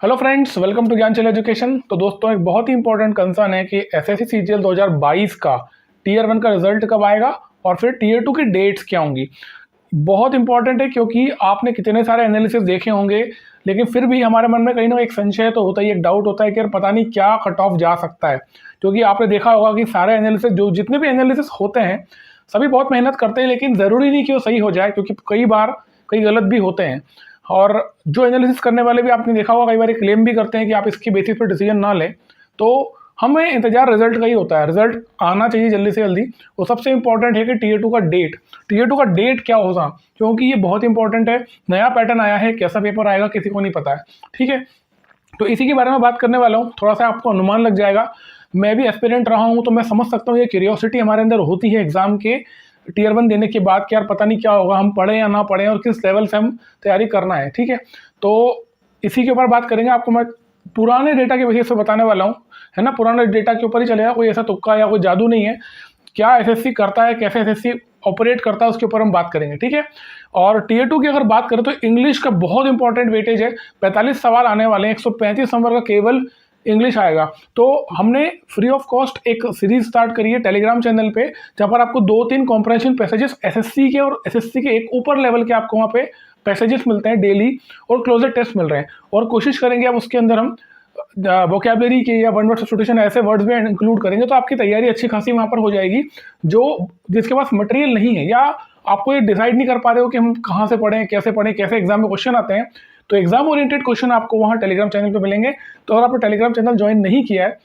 Hello friends, welcome to Gyanchal education. तो दोस्तों, एक बहुत ही इंपॉर्टेंट कंसर्न है कि एसएससी सीजीएल 2022 का टीयर 1 का रिजल्ट कब आएगा और फिर टीयर 2 की डेट्स क्या होंगी। बहुत इंपॉर्टेंट है क्योंकि आपने कितने सारे एनालिसिस देखे होंगे, लेकिन फिर भी हमारे मन में कहीं ना एक संशय तो होता ही, एक डाउट होता है कि यार पता नहीं क्या कट ऑफ जा सकता है। क्योंकि आपने देखा होगा कि सारे एनालिसिस, जो जितने भी एनालिसिस होते हैं, सभी बहुत मेहनत करते हैं, लेकिन ज़रूरी नहीं कि वो सही हो जाए, क्योंकि कई बार कई गलत भी होते हैं। और जो एनालिसिस करने वाले भी आपने देखा होगा, कई बार क्लेम भी करते हैं कि आप इसकी बेसिस पर डिसीजन ना लें। तो हमें इंतजार रिजल्ट का ही होता है, रिजल्ट आना चाहिए जल्दी से जल्दी। वो सबसे इंपॉर्टेंट है कि टीयर 2 का डेट, टीयर 2 का डेट क्या होगा, क्योंकि ये बहुत इंपॉर्टेंट है। नया पैटर्न आया है, कैसा पेपर आएगा किसी को नहीं पता है, ठीक है। तो इसी के बारे में बात करने वाला हूँ, थोड़ा सा आपको अनुमान लग जाएगा। मैं भी एस्पिरेंट रहा हूँ तो मैं समझ सकता हूँ, ये क्यूरियोसिटी हमारे अंदर होती है एग्जाम के टीयर 1 देने के बाद कि यार पता नहीं क्या होगा, हम पढ़ें या ना पढ़ें और किस लेवल से हम तैयारी करना है, ठीक है। तो इसी के ऊपर बात करेंगे। आपको मैं पुराने डेटा के बेसिस पे बताने वाला हूँ, है ना। पुराने डेटा के ऊपर ही चलेगा, कोई ऐसा तुक्का या कोई जादू नहीं है। क्या एसएससी करता है, कैसे एसएससी ऑपरेट करता है, उसके ऊपर हम बात करेंगे, ठीक है। और टीयर 2 की अगर बात करें तो इंग्लिश का बहुत इंपॉर्टेंट वेटेज है। 45 सवाल आने वाले हैं, 135 नंबर का केवल इंग्लिश आएगा। तो हमने फ्री ऑफ कॉस्ट एक सीरीज स्टार्ट करी है टेलीग्राम चैनल पे, जहाँ पर आपको 2-3 कॉम्प्रहेंशन पैसेजेस एसएससी के और एसएससी के एक ऊपर लेवल के आपको वहाँ पे पैसेजेस मिलते हैं डेली, और क्लोजर टेस्ट मिल रहे हैं। और कोशिश करेंगे अब उसके अंदर हम वोकैबलरी के या वन वर्ड सब्स्टिट्यूशन ऐसे वर्ड्स में इंक्लूड करेंगे, तो आपकी तैयारी अच्छी खासी वहाँ पर हो जाएगी। जो जिसके पास मटेरियल नहीं है, या आपको ये डिसाइड नहीं कर पा रहे हो कि हम कहाँ से पढ़ें, कैसे एग्जाम में क्वेश्चन आते हैं, तो एग्जाम ओरिएंटेड क्वेश्चन आपको वहाँ टेलीग्राम चैनल पे मिलेंगे। तो अगर आपने टेलीग्राम चैनल ज्वाइन नहीं किया है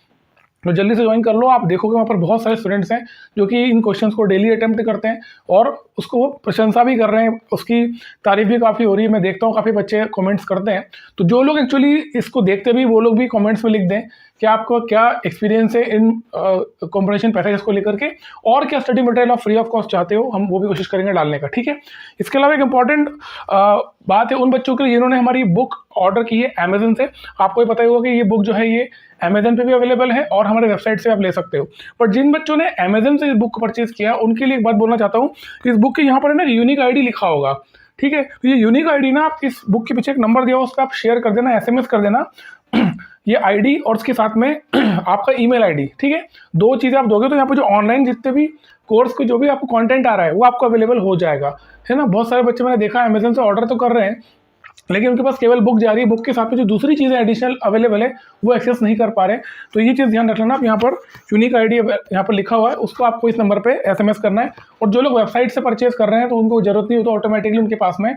तो जल्दी से ज्वाइन कर लो। आप देखोगे वहाँ पर बहुत सारे स्टूडेंट्स हैं जो कि इन क्वेश्चंस को डेली अटेम्प्ट करते हैं और उसको वो प्रशंसा भी कर रहे हैं, उसकी तारीफ भी काफ़ी हो रही है। मैं देखता हूँ काफ़ी बच्चे कमेंट्स करते हैं। तो जो लोग एक्चुअली इसको देखते भी, वो लोग भी कमेंट्स में लिख दें कि आपको क्या एक्सपीरियंस है इन कॉम्प्रिहेंशन पैसेजेस को लेकर के, और क्या स्टडी मटेरियल आप फ्री ऑफ कॉस्ट चाहते हो, हम वो भी कोशिश करेंगे डालने का, ठीक है। इसके अलावा एक इंपॉर्टेंट बात है उन बच्चों के लिए जिन्होंने हमारी बुक ऑर्डर की है अमेजन से। आपको ही पता ही होगा कि ये बुक जो है ये अमेजन पे भी अवेलेबल है और हमारे वेबसाइट से आप ले सकते हो। बट जिन बच्चों ने अमेजन से इस बुक को परचेज किया, उनके लिए एक बात बोलना चाहता हूँ कि इस बुक के यहाँ पर है ना यूनिक आईडी लिखा होगा, ठीक है। तो ये यूनिक आईडी ना, आप इस बुक के पीछे एक नंबर दिया हो, उस पर आप शेयर कर देना, एसएमएस कर देना ये आईडी और उसके साथ में आपका ईमेल आईडी, ठीक है। 2 चीज़ें आप दोगे तो यहाँ पर जो ऑनलाइन जितने भी कोर्स के जो भी आपको कंटेंट आ रहा है वो आपको अवेलेबल हो जाएगा, है ना। बहुत सारे बच्चे मैंने देखा अमेजन से ऑर्डर तो कर रहे हैं, लेकिन उनके पास केवल बुक जा रही है, बुक के साथ में जो दूसरी चीज़ें एडिशनल अवेलेबल है वो एक्सेस नहीं कर पा रहे हैं। तो ये चीज़ ध्यान रख लेना। आप यहाँ पर यूनिक आईडी यहाँ पर लिखा हुआ है, उसको आपको इस नंबर पे एसएमएस करना है। और जो लोग वेबसाइट से परचेज कर रहे हैं तो उनको जरूरत नहीं हो, तो ऑटोमेटिकली उनके पास में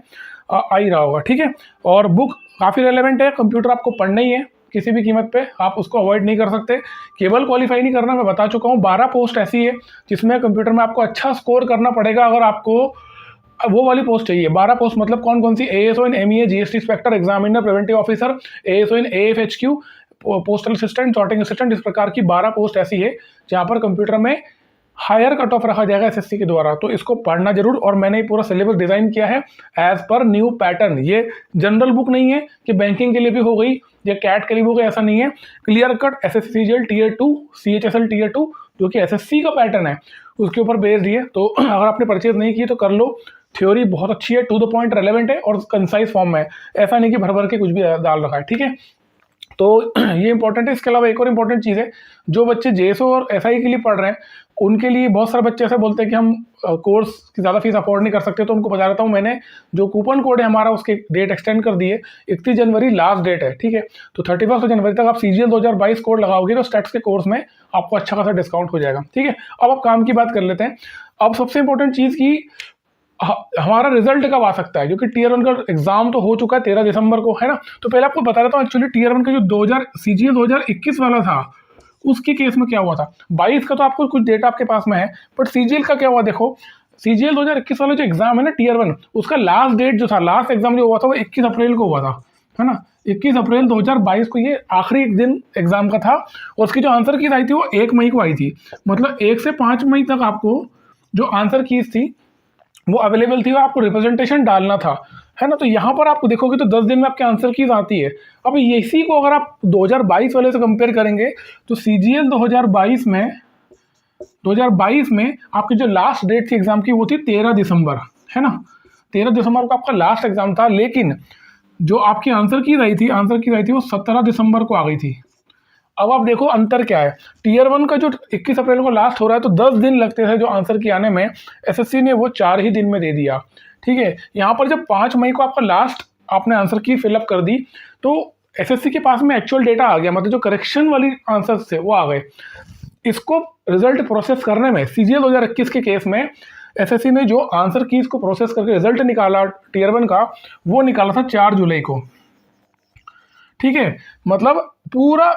आ ही रहा होगा, ठीक है। और बुक काफ़ी रेलेवेंट है, कंप्यूटर आपको पढ़ना ही है किसी भी कीमत पे, आप उसको अवॉइड नहीं कर सकते। केवल क्वालिफाई नहीं करना, मैं बता चुका हूँ। 12 पोस्ट ऐसी है जिसमें कंप्यूटर में आपको अच्छा स्कोर करना पड़ेगा अगर आपको वो वाली पोस्ट चाहिए। 12 पोस्ट मतलब कौन कौन सी? ASO in MEA, GST inspector, examiner, preventive officer, ASO in AFHQ, postal assistant, sorting assistant. इस प्रकार की 12 पोस्ट ऐसी है जहाँ पर कंप्यूटर में हायर कट ऑफ रखा जाएगा एसएससी के द्वारा। तो इसको पढ़ना जरूर। और मैंने ये पूरा सिलेबस डिजाइन किया है एज पर न्यू पैटर्न। ये जनरल बुक नहीं है कि बैंकिंग के लिए भी हो गई या कैट के लिए हो गई, ऐसा नहीं है। Clear cut SSC CGL tier 2, CHSL tier 2 जो कि एसएससी का पैटर्न है उसके ऊपर बेस्ड है। तो अगर आपने परचेज नहीं की तो कर लो। थ्योरी बहुत अच्छी है, टू द पॉइंट रेलेवेंट है और कंसाइज फॉर्म में है, ऐसा नहीं कि भर भर के कुछ भी डाल रखा है, ठीक है। तो ये इंपॉर्टेंट है। इसके अलावा एक और इंपॉर्टेंट चीज़ है, जो बच्चे जेएसओ और एसआई के लिए पढ़ रहे हैं उनके लिए बहुत सारे बच्चे ऐसे बोलते हैं कि हम कोर्स की ज़्यादा फीस अफोर्ड नहीं कर सकते। तो उनको बता देता हूँ, मैंने जो कूपन कोड है हमारा उसकी डेट एक्सटेंड कर दी है। 31 जनवरी लास्ट डेट है, ठीक है। तो 31 जनवरी तक आप सीजीएल 2022 कोड लगाओगे तो स्टैट्स के कोर्स में आपको अच्छा खासा डिस्काउंट हो जाएगा, ठीक है। अब आप काम की बात कर लेते हैं। अब सबसे इंपॉर्टेंट चीज़ की हमारा रिजल्ट कब आ सकता है, क्योंकि टीयर 1 का एग्जाम तो हो चुका है 13 दिसंबर को, है ना। तो पहले आपको बता देता हूँ एक्चुअली टीयर 1 का जो 2000 सीजीएल 2021 वाला था उसके केस में क्या हुआ था। 22 का तो आपको कुछ डेटा आपके पास में है, बट सीजीएल का क्या हुआ देखो। सीजीएल 2021 वाला जो एग्जाम है ना टीयर 1, उसका लास्ट डेट जो था, लास्ट एग्जाम जो हुआ था वो 21 अप्रैल को हुआ था, है ना। 21 अप्रैल 2022 को ये आखिरी दिन एग्जाम का था। और उसकी जो आंसर कीज आई थी वो 1 मई को आई थी। मतलब 1 से 5 मई तक आपको जो आंसर कीज थी वो अवेलेबल थी, आपको रिप्रेजेंटेशन डालना था, है ना। तो यहाँ पर आपको देखोगे तो 10 दिन में आपके आंसर कीज आती है। अब इसी को अगर आप 2022 वाले से कंपेयर करेंगे तो सीजीएल 2022 में आपकी जो लास्ट डेट थी एग्जाम की वो थी 13 दिसंबर, है ना। 13 दिसंबर को आपका लास्ट एग्जाम था। लेकिन जो आपकी आंसर की रही थी वो 17 दिसंबर को आ गई थी। अब आप देखो अंतर क्या है, टीयर 1 का जो 21 अप्रैल को लास्ट हो रहा है, तो 10 दिन लगते थे जो आंसर की आने में, एसएससी ने वो 4 ही दिन में दे दिया। ठीक है, यहाँ पर जब 5 मई को आपका लास्ट आपने आंसर की फिलअप कर दी, तो एसएससी के पास में एक्चुअल डेटा आ गया, मतलब जो करेक्शन वाली आंसर थे वो आ गए। इसको रिजल्ट प्रोसेस करने में सीजीएल 2021 के केस में एसएससी ने जो आंसर की इसको प्रोसेस करके रिजल्ट निकाला टीयर 1 का, वो निकाला था 4 जुलाई को। ठीक है, मतलब पूरा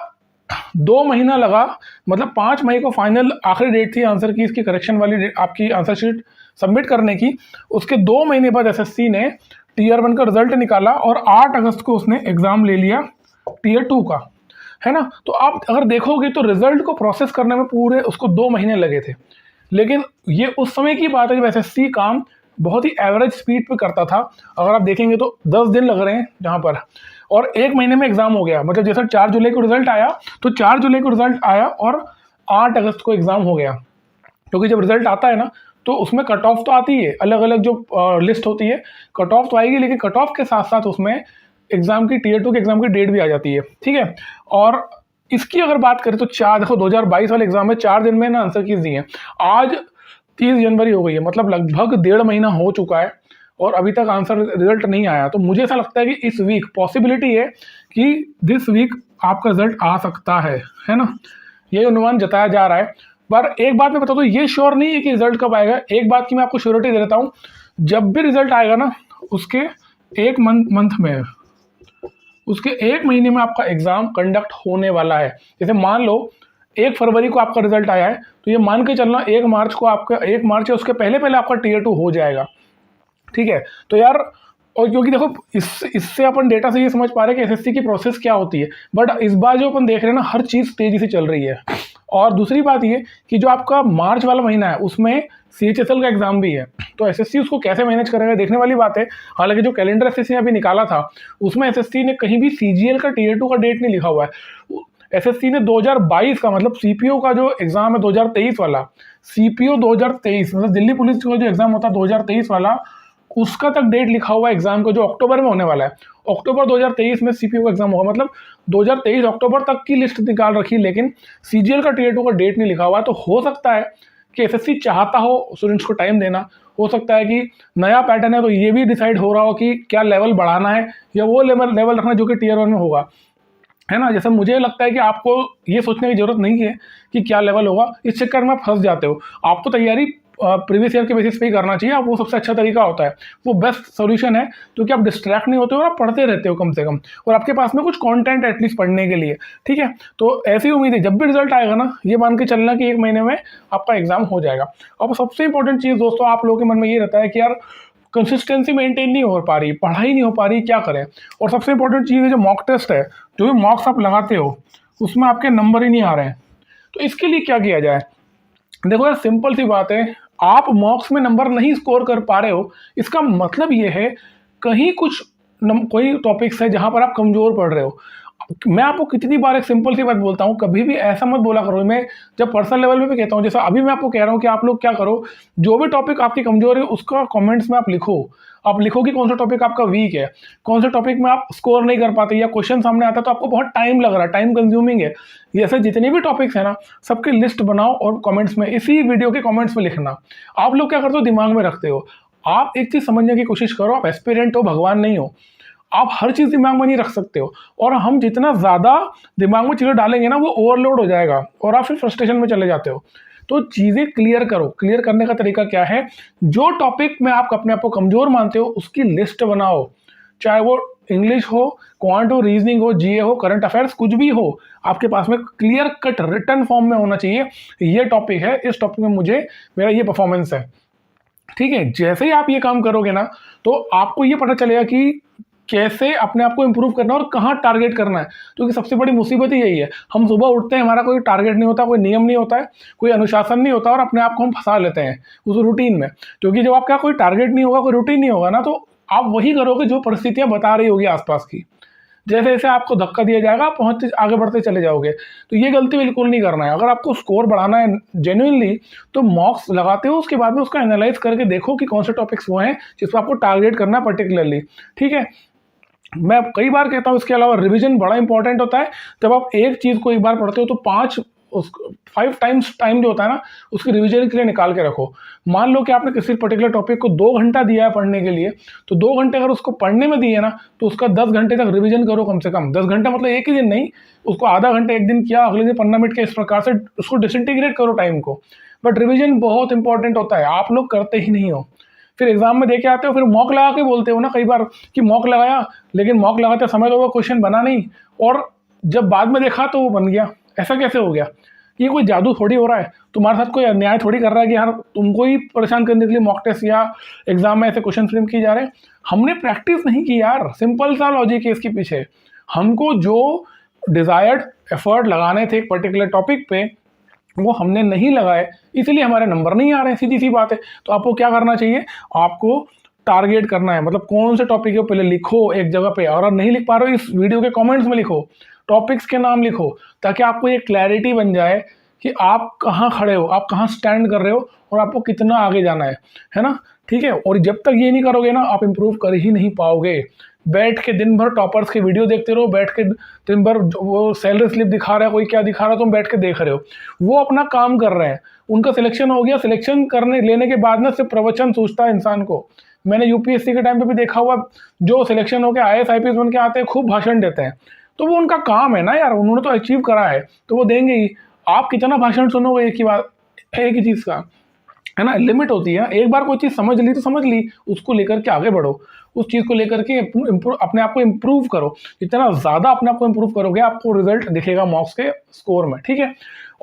2 महीना लगा, मतलब 5 मई को फाइनल आखिरी डेट थी आंसर की इसकी करेक्शन वाली आपकी आंसर शीट सबमिट करने की। उसके 2 महीने बाद एसएससी ने टीयर 1 का रिजल्ट निकाला और 8 अगस्त को उसने एग्जाम ले लिया टीयर 2 का, है ना। तो आप अगर देखोगे तो रिजल्ट को प्रोसेस करने में पूरे उसको 2 महीने लगे थे। लेकिन ये उस समय की बात है जब एसएससी काम बहुत ही एवरेज स्पीड पे करता था। अगर आप देखेंगे तो 10 दिन लग रहे हैं जहाँ पर, और 1 महीने में एग्जाम हो गया। मतलब जैसे 4 जुलाई को रिजल्ट आया, तो 4 जुलाई को रिजल्ट आया और 8 अगस्त को एग्जाम हो गया। क्योंकि जब रिजल्ट आता है ना, तो उसमें कट ऑफ तो आती है, अलग अलग जो लिस्ट होती है, कट ऑफ तो आएगी, लेकिन कट ऑफ के साथ साथ उसमें एग्जाम की टीयर 2 के एग्जाम की डेट भी आ जाती है। ठीक है, और इसकी अगर बात करें तो 4 देखो 2022 वाले एग्जाम में 4 दिन में ना आंसर कीज दिए। आज 30 जनवरी हो गई है, मतलब लगभग 1.5 महीना हो चुका है और अभी तक आंसर रिजल्ट नहीं आया। तो मुझे ऐसा लगता है कि इस वीक पॉसिबिलिटी है कि दिस वीक आपका रिजल्ट आ सकता है ना। ये अनुमान जताया जा रहा है। पर एक बात मैं बता दूं, ये श्योर नहीं है कि रिजल्ट कब आएगा। एक बात की मैं आपको श्योरिटी दे देता हूँ, जब भी रिजल्ट आएगा ना, उसके एक मंथ में, उसके 1 महीने में आपका एग्जाम कंडक्ट होने वाला है। जैसे मान लो 1 फरवरी को आपका रिजल्ट आया है, तो ये मान के चलना 1 मार्च को आपका 1 मार्च है उसके पहले पहले आपका टीयर 2 हो जाएगा। ठीक है, तो यार, और क्योंकि देखो इससे अपन डेटा से ये समझ पा रहे हैं कि एसएससी की प्रोसेस क्या होती है। बट इस बार जो अपन देख रहे हैं ना, हर चीज़ तेजी से चल रही है। और दूसरी बात ये कि जो आपका मार्च वाला महीना है उसमें सीएचएसएल का एग्जाम भी है, तो एसएससी उसको कैसे मैनेज करेगा देखने वाली बात है। हालांकि जो कैलेंडर एसएससी ने अभी निकाला था उसमें एसएससी ने कहीं भी सीजीएल का टीयर 2 का डेट नहीं लिखा हुआ है। एसएससी ने 2022 का, मतलब सीपीओ का जो एग्जाम है 2023 वाला, सीपीओ 2023 मतलब दिल्ली पुलिस का जो एग्जाम होता है 2023 वाला, उसका तक डेट लिखा हुआ है एग्जाम को, जो अक्टूबर में होने वाला है। अक्टूबर 2023 में सीपीओ का एग्जाम होगा, मतलब 2023 अक्टूबर तक की लिस्ट निकाल रखी, लेकिन सीजीएल का टीयर 2 का डेट नहीं लिखा हुआ है। तो हो सकता है कि एसएससी चाहता हो स्टूडेंट्स को टाइम देना, हो सकता है कि नया पैटर्न है तो ये भी डिसाइड हो रहा हो कि क्या लेवल बढ़ाना है या वो लेवल रखना जो कि टीयर 1 में होगा, है ना। जैसे मुझे लगता है कि आपको ये सोचने की जरूरत नहीं है कि क्या लेवल होगा, इस चक्कर में आप फंस जाते हो। आपको तैयारी प्रीवियस ईयर के बेसिस पे ही करना चाहिए, आप वो सबसे अच्छा तरीका होता है, वो बेस्ट सोल्यूशन है, क्योंकि आप डिस्ट्रैक्ट नहीं होते हो और आप पढ़ते रहते हो कम से कम, और आपके पास में कुछ कंटेंट एटलीस्ट पढ़ने के लिए। ठीक है, तो ऐसी उम्मीद है जब भी रिजल्ट आएगा ना, ये मान के चलना कि 1 महीने में आपका एग्जाम हो जाएगा। अब सबसे इंपॉर्टेंट चीज़ दोस्तों, आप लोगों के मन में ये रहता है कि यार कंसिस्टेंसी मेंटेन नहीं हो पा रही, पढ़ाई नहीं हो पा रही, क्या करें। और सबसे इंपॉर्टेंट चीज़ है जो मॉक टेस्ट है, जो भी मॉक्स आप लगाते हो उसमें आपके नंबर ही नहीं आ रहे हैं। तो इसके लिए क्या किया जाए? देखो यार, सिंपल सी बात है, आप मॉक्स में नंबर नहीं स्कोर कर पा रहे हो, इसका मतलब ये है कहीं कोई टॉपिक्स है जहां पर आप कमजोर पढ़ रहे हो। मैं आपको कितनी बार एक सिंपल सी बात बोलता हूँ, कभी भी ऐसा मत बोला करो। मैं जब पर्सनल लेवल पे भी कहता हूँ, जैसा अभी मैं आपको कह रहा हूँ कि आप लोग क्या करो, जो भी टॉपिक आपकी कमजोर है उसका कमेंट्स में आप लिखो। आप लिखो कि कौन सा टॉपिक आपका वीक है, कौन सा टॉपिक में आप स्कोर नहीं कर पाते, या क्वेश्चन सामने आता है तो आपको बहुत टाइम लग रहा है, टाइम कंज्यूमिंग है। ऐसे जितने भी टॉपिक्स है ना, सबकी लिस्ट बनाओ और कमेंट्स में, इसी वीडियो के कमेंट्स में लिखना। आप लोग क्या करते हो, दिमाग में रखते हो। आप एक चीज़ समझने की कोशिश करो, आप एस्पिरेंट हो, भगवान नहीं हो। आप हर चीज़ दिमाग में नहीं रख सकते हो, और हम जितना ज़्यादा दिमाग में चीज़ें डालेंगे ना, वो ओवरलोड हो जाएगा और आप फिर फ्रस्ट्रेशन में चले जाते हो। तो चीज़ें क्लियर करो। क्लियर करने का तरीका क्या है, जो टॉपिक में आप अपने आप को कमज़ोर मानते हो उसकी लिस्ट बनाओ, चाहे वो इंग्लिश हो, क्वांट हो, रीजनिंग हो, जीए हो, करंट अफेयर्स, कुछ भी हो, आपके पास में क्लियर कट रिटर्न फॉर्म में होना चाहिए। ये टॉपिक है, इस टॉपिक में मुझे मेरा ये परफॉर्मेंस है। ठीक है, जैसे ही आप ये काम करोगे ना, तो आपको ये पता चलेगा कि कैसे अपने आप को इम्प्रूव करना और कहाँ टारगेट करना है। क्योंकि सबसे बड़ी मुसीबत ही यही है, हम सुबह उठते हैं, हमारा कोई टारगेट नहीं होता, कोई नियम नहीं होता है, कोई अनुशासन नहीं होता, और अपने आप को हम फंसा लेते हैं उस रूटीन में। क्योंकि जब आपका कोई टारगेट नहीं होगा, कोई रूटीन नहीं होगा ना, तो आप वही करोगे जो परिस्थितियाँ बता रही होगी आसपास की। जैसे जैसे आपको धक्का दिया जाएगा, आप आगे बढ़ते चले जाओगे। तो ये गलती बिल्कुल नहीं करना है। अगर आपको स्कोर बढ़ाना है जेन्युइनली, तो मॉक्स लगाते हो, उसके बाद में उसका एनालाइज करके देखो कि कौन से टॉपिक्स वो हैं जिस पर आपको टारगेट करना है पर्टिकुलरली। ठीक है, मैं कई बार कहता हूँ इसके अलावा रिवीजन बड़ा इंपॉर्टेंट होता है। जब आप एक चीज़ को एक बार पढ़ते हो तो 5 टाइम्स टाइम जो होता है ना, उसकी रिवीजन के लिए निकाल के रखो। मान लो कि आपने किसी पर्टिकुलर टॉपिक को 2 घंटा दिया है पढ़ने के लिए, तो 2 घंटे अगर उसको पढ़ने में दिए ना, तो उसका 10 घंटे तक रिवीजन करो कम से कम। 10 घंटा मतलब एक ही दिन नहीं, उसको आधा घंटा एक दिन किया, अगले दिन 15 मिनट के, इस प्रकार से उसको डिसइंटीग्रेट करो टाइम को। बट रिवीजन बहुत इंपॉर्टेंट होता है, आप लोग करते ही नहीं हो। फिर एग्जाम में देके आते हो, फिर मॉक लगा के बोलते हो ना कई बार कि मॉक लगाया, लेकिन मॉक लगाते समय तो वो क्वेश्चन बना नहीं, और जब बाद में देखा तो वो बन गया। ऐसा कैसे हो गया? ये कोई जादू थोड़ी हो रहा है, तुम्हारे साथ कोई अन्याय थोड़ी कर रहा है कि यार तुमको ही परेशान करने के लिए मॉक टेस्ट या एग्जाम में ऐसे क्वेश्चन फ्रेम किए जा रहे हैं। हमने प्रैक्टिस नहीं की यार, सिंपल सा लॉजिक है इसके पीछे। हमको जो डिजायर्ड एफर्ट लगाने थे एक पर्टिकुलर टॉपिक पे, वो हमने नहीं लगाए, इसलिए हमारे नंबर नहीं आ रहे हैं, सीधी सी बात है। तो आपको क्या करना चाहिए? आपको टारगेट करना है, मतलब कौन से टॉपिक है पहले लिखो एक जगह पे, और नहीं लिख पा रहे हो इस वीडियो के कमेंट्स में लिखो, टॉपिक्स के नाम लिखो, ताकि आपको ये क्लैरिटी बन जाए कि आप कहाँ खड़े हो, आप कहाँ स्टैंड कर रहे हो, और आपको कितना आगे जाना है ना? ठीक है। और जब तक ये नहीं करोगे ना, आप इम्प्रूव कर ही नहीं पाओगे। बैठ के दिन भर टॉपर्स के वीडियो देखते रहो, बैठ के दिन भर वो सैलरी स्लिप दिखा रहा है, कोई क्या दिखा रहा है, तुम बैठ के देख रहे हो। वो अपना काम कर रहे हैं, उनका सिलेक्शन हो गया, सिलेक्शन करने लेने के बाद ना सिर्फ प्रवचन सूझता है इंसान को। मैंने यूपीएससी के टाइम पे भी देखा हुआ, जो सिलेक्शन होकर IAS IPS बन के आते हैं, खूब भाषण देते हैं, तो वो उनका काम है ना यार, उन्होंने तो अचीव करा है, तो वो देंगे ही। आप कितना भाषण सुनोगे एक ही बात, एक ही चीज़ का, है ना? लिमिट होती है। एक बार कोई चीज़ समझ ली तो समझ ली, उसको लेकर के आगे बढ़ो, उस चीज़ को लेकर के अपने आप को इम्प्रूव करो। जितना ज़्यादा अपने आप को इम्प्रूव करोगे, आपको रिजल्ट दिखेगा मॉक्स के स्कोर में, ठीक है?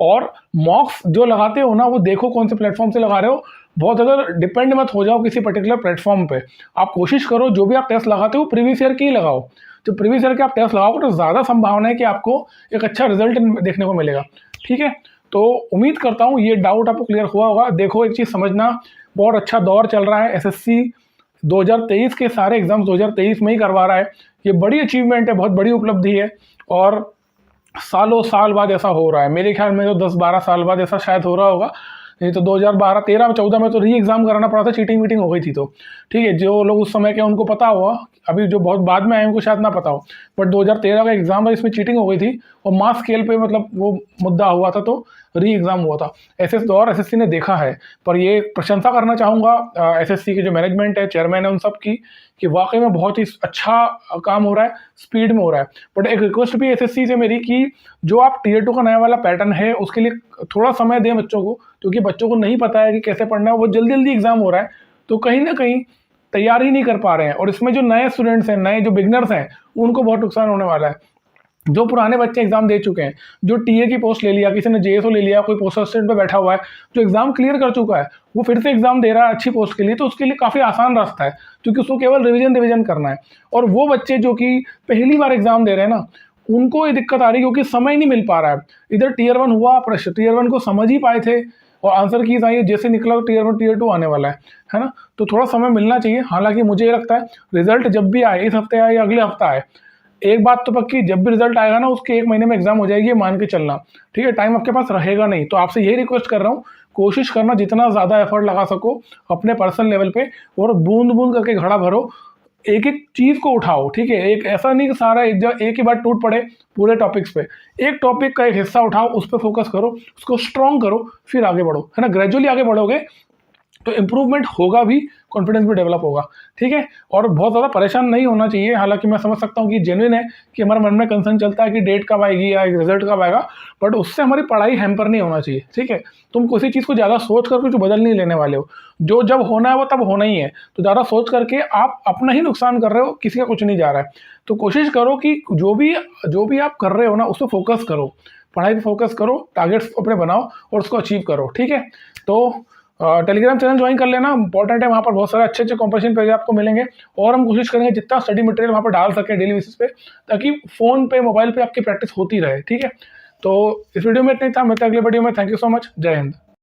और मॉक्स जो लगाते हो ना, वो देखो कौन से प्लेटफॉर्म से लगा रहे हो। बहुत ज़्यादा डिपेंड मत हो जाओ किसी पर्टिकुलर प्लेटफॉर्म पे। आप कोशिश करो जो भी आप टेस्ट लगाते हो प्रीवियस ईयर की ही लगाओ। जब प्रीवियस ईयर के आप टेस्ट लगाओगे तो ज़्यादा संभावना है कि आपको एक अच्छा रिजल्ट देखने को मिलेगा, ठीक है? तो उम्मीद करता हूँ ये डाउट आपको क्लियर हुआ होगा। देखो एक चीज़ समझना, बहुत अच्छा दौर चल रहा है, SSC 2023 के सारे एग्जाम्स 2023 में ही करवा रहा है। ये बड़ी अचीवमेंट है, बहुत बड़ी उपलब्धि है, और सालों साल बाद ऐसा हो रहा है। मेरे ख्याल में तो 10-12 साल बाद ऐसा शायद हो रहा होगा, नहीं तो 2012, 13, 14 में तो री एग्ज़ाम कराना पड़ा था, चीटिंग वीटिंग हो गई थी। तो ठीक है, जो लोग उस समय के उनको पता हुआ, अभी जो बहुत बाद में आए उनको शायद ना पता हो, बट 2013 का एग्ज़ाम था, इसमें चीटिंग हो गई थी और मास स्केल पे मतलब वो मुद्दा हुआ था, तो री एग्ज़ाम हुआ था। ऐसे दौर SSC ने देखा है। पर ये प्रशंसा करना चाहूँगा SSC के जो मैनेजमेंट है, चेयरमैन है, उन सब की, कि वाकई में बहुत ही अच्छा काम हो रहा है, स्पीड में हो रहा है। बट एक रिक्वेस्ट भी SSC से मेरी कि जो आप Tier 2 का नया वाला पैटर्न है, उसके लिए थोड़ा समय दें बच्चों को, क्योंकि बच्चों को नहीं पता है कि कैसे पढ़ना है। वो जल्दी जल्दी एग्जाम हो रहा है, तो कहीं ना कहीं तैयार ही नहीं कर पा रहे हैं, और इसमें जो नए स्टूडेंट्स हैं, नए जो बिगनर्स हैं, उनको बहुत नुकसान होने वाला है। जो पुराने बच्चे एग्जाम दे चुके हैं, जो TA की पोस्ट ले लिया, किसी ने JSO ले लिया, कोई पोस्ट असिस्टेंट पे बैठा हुआ है, जो एग्जाम क्लियर कर चुका है, वो फिर से एग्जाम दे रहा है अच्छी पोस्ट के लिए, तो उसके लिए काफ़ी आसान रास्ता है, क्योंकि उसको केवल रिवीजन करना है। और वो बच्चे जो कि पहली बार एग्जाम दे रहे हैं ना, उनको ये दिक्कत आ रही है क्योंकि समय नहीं मिल पा रहा है। इधर Tier 1 हुआ प्रश्न, Tier 1 को समझ ही पाए थे और आंसर कीज आई, जैसे निकला Tier 1 Tier 2 आने वाला है ना? तो थोड़ा समय मिलना चाहिए। हालांकि मुझे ये लगता है रिजल्ट जब भी आए, इस हफ्ते आए या अगले हफ्ता आए, एक बात तो पक्की, जब भी रिजल्ट आएगा ना, उसके 1 महीने में एग्जाम हो जाएगी, मान के चलना, ठीक है? टाइम आपके पास रहेगा नहीं। तो आपसे यही रिक्वेस्ट कर रहा हूँ, कोशिश करना जितना ज़्यादा एफर्ट लगा सको अपने पर्सनल लेवल पे, और बूंद बूंद करके घड़ा भरो, एक एक चीज़ को उठाओ, ठीक है? एक ऐसा नहीं कि सारा एक ही बार टूट पड़े पूरे टॉपिक्स पे। एक टॉपिक का एक हिस्सा उठाओ, उस पर फोकस करो, उसको स्ट्रॉन्ग करो, फिर आगे बढ़ो, है ना? ग्रेजुअली आगे बढ़ोगे तो इम्प्रूवमेंट होगा भी, कॉन्फिडेंस भी डेवलप होगा, ठीक है? और बहुत ज़्यादा परेशान नहीं होना चाहिए। हालांकि मैं समझ सकता हूँ कि जेन्युइन है कि हमारे मन में कंसर्न चलता है कि डेट कब आएगी या रिजल्ट कब आएगा, बट उससे हमारी पढ़ाई हैम्पर नहीं होना चाहिए, ठीक है? तुम किसी चीज़ को ज़्यादा सोच कर कुछ बदल नहीं लेने वाले हो, जो जब होना है वो तब होना ही है। तो ज़्यादा सोच करके आप अपना ही नुकसान कर रहे हो, किसी का कुछ नहीं जा रहा है। तो कोशिश करो कि जो भी आप कर रहे हो ना, उस पर फोकस करो, पढ़ाई पर फोकस करो, टारगेट्स अपने बनाओ और उसको अचीव करो, ठीक है? तो टेलीग्राम चैनल ज्वाइन कर लेना, इंपॉर्टेंट है। वहाँ पर बहुत सारे अच्छे अच्छे कॉम्पिटिशन पेज आपको मिलेंगे, और हम कोशिश करेंगे जितना स्टडी मटेरियल वहाँ पर डाल सकें डेली बेसिस पे, ताकि फ़ोन पे, मोबाइल पे आपकी प्रैक्टिस होती रहे, ठीक है? तो इस वीडियो में इतना ही था, मिलते हैं अगले वीडियो में। थैंक यू सो मच, जय हिंद।